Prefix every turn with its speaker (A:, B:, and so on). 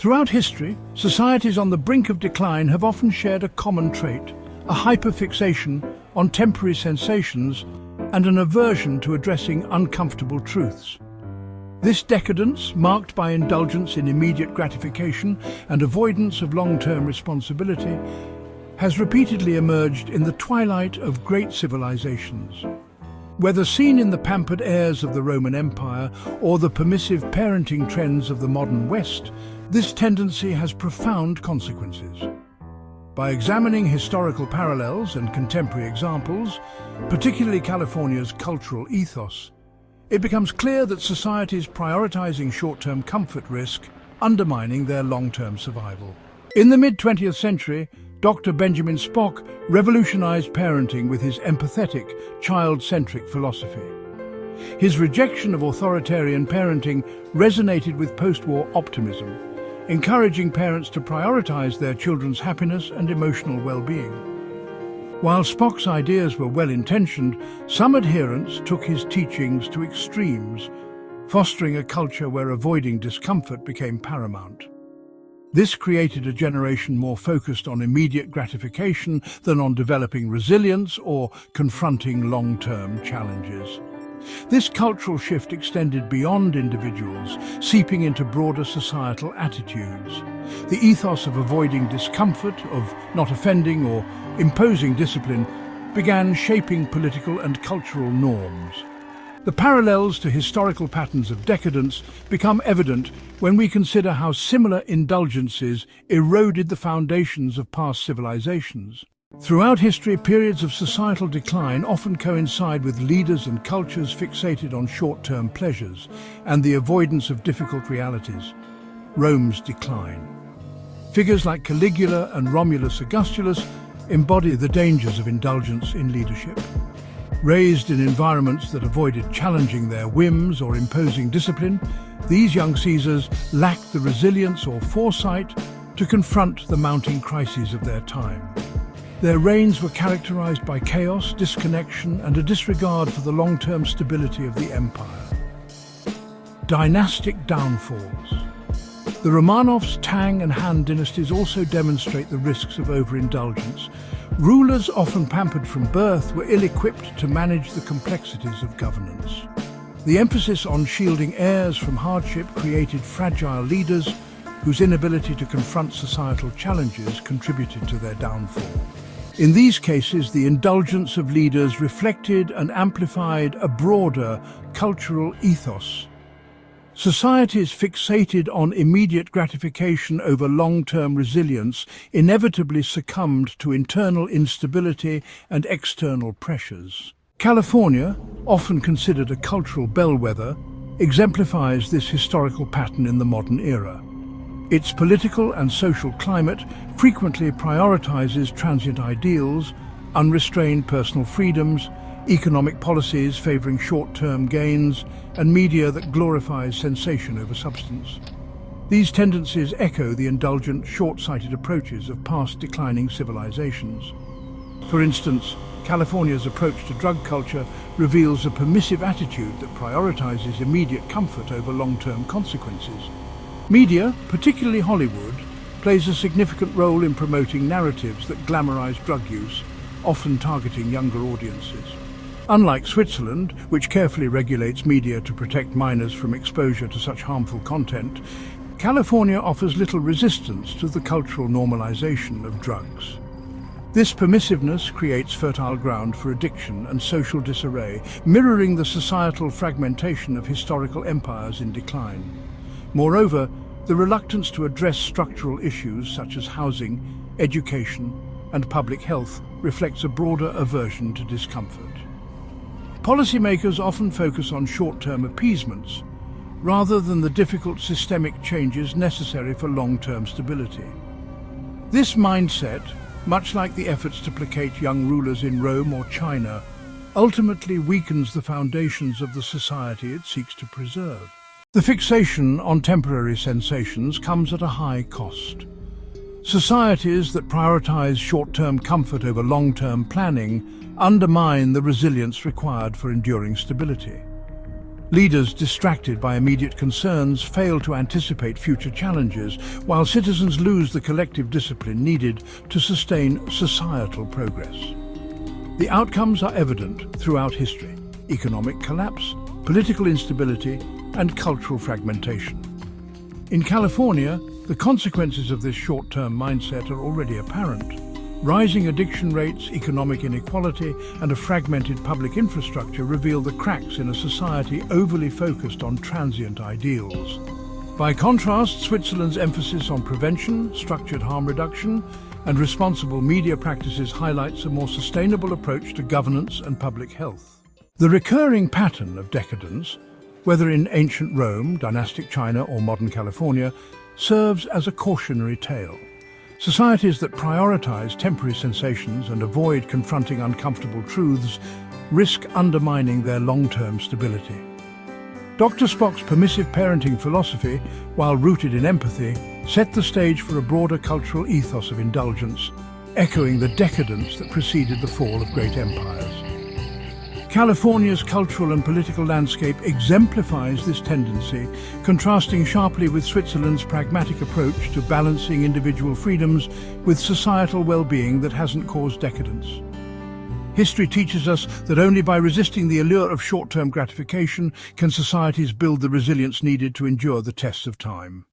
A: Throughout history, societies on the brink of decline have often shared a common trait, a hyperfixation on temporary sensations and an aversion to addressing uncomfortable truths. This decadence, marked by indulgence in immediate gratification and avoidance of long-term responsibility, has repeatedly emerged in the twilight of great civilizations. Whether seen in the pampered airs of the Roman Empire or the permissive parenting trends of the modern West, this tendency has profound consequences. By examining historical parallels and contemporary examples, particularly California's cultural ethos, it becomes clear that societies prioritizing short-term comfort risk undermining their long-term survival. In the mid-20th century, Dr. Benjamin Spock revolutionized parenting with his empathetic, child-centric philosophy. His rejection of authoritarian parenting resonated with post-war optimism, encouraging parents to prioritize their children's happiness and emotional well-being. While Spock's ideas were well-intentioned, some adherents took his teachings to extremes, fostering a culture where avoiding discomfort became paramount. This created a generation more focused on immediate gratification than on developing resilience or confronting long-term challenges. This cultural shift extended beyond individuals, seeping into broader societal attitudes. The ethos of avoiding discomfort, of not offending or imposing discipline, began shaping political and cultural norms. The parallels to historical patterns of decadence become evident when we consider how similar indulgences eroded the foundations of past civilizations. Throughout history, periods of societal decline often coincide with leaders and cultures fixated on short-term pleasures and the avoidance of difficult realities. Rome's decline. Figures like Caligula and Romulus Augustulus embody the dangers of indulgence in leadership. Raised in environments that avoided challenging their whims or imposing discipline, these young Caesars lacked the resilience or foresight to confront the mounting crises of their time. Their reigns were characterized by chaos, disconnection, and a disregard for the long-term stability of the empire. Dynastic downfalls. The Romanovs, Tang, and Han dynasties also demonstrate the risks of overindulgence. Rulers, often pampered from birth, were ill-equipped to manage the complexities of governance. The emphasis on shielding heirs from hardship created fragile leaders whose inability to confront societal challenges contributed to their downfall. In these cases, the indulgence of leaders reflected and amplified a broader cultural ethos. Societies fixated on immediate gratification over long-term resilience inevitably succumbed to internal instability and external pressures. California, often considered a cultural bellwether, exemplifies this historical pattern in the modern era. Its political and social climate frequently prioritizes transient ideals, unrestrained personal freedoms, economic policies favoring short-term gains, and media that glorifies sensation over substance. These tendencies echo the indulgent, short-sighted approaches of past declining civilizations. For instance, California's approach to drug culture reveals a permissive attitude that prioritizes immediate comfort over long-term consequences. Media, particularly Hollywood, plays a significant role in promoting narratives that glamorize drug use, often targeting younger audiences. Unlike Switzerland, which carefully regulates media to protect minors from exposure to such harmful content, California offers little resistance to the cultural normalization of drugs. This permissiveness creates fertile ground for addiction and social disarray, mirroring the societal fragmentation of historical empires in decline. Moreover, the reluctance to address structural issues such as housing, education, and public health reflects a broader aversion to discomfort. Policymakers often focus on short-term appeasements, rather than the difficult systemic changes necessary for long-term stability. This mindset, much like the efforts to placate young rulers in Rome or China, ultimately weakens the foundations of the society it seeks to preserve. The fixation on temporary sensations comes at a high cost. Societies that prioritize short-term comfort over long-term planning undermine the resilience required for enduring stability. Leaders distracted by immediate concerns fail to anticipate future challenges, while citizens lose the collective discipline needed to sustain societal progress. The outcomes are evident throughout history: economic collapse, political instability, and cultural fragmentation. In California, the consequences of this short-term mindset are already apparent. Rising addiction rates, economic inequality, and a fragmented public infrastructure reveal the cracks in a society overly focused on transient ideals. By contrast, Switzerland's emphasis on prevention, structured harm reduction, and responsible media practices highlights a more sustainable approach to governance and public health. The recurring pattern of decadence, whether in ancient Rome, dynastic China, or modern California, serves as a cautionary tale. Societies that prioritize temporary sensations and avoid confronting uncomfortable truths risk undermining their long-term stability. Dr. Spock's permissive parenting philosophy, while rooted in empathy, set the stage for a broader cultural ethos of indulgence, echoing the decadence that preceded the fall of great empires. California's cultural and political landscape exemplifies this tendency, contrasting sharply with Switzerland's pragmatic approach to balancing individual freedoms with societal well-being that hasn't caused decadence. History teaches us that only by resisting the allure of short-term gratification can societies build the resilience needed to endure the tests of time.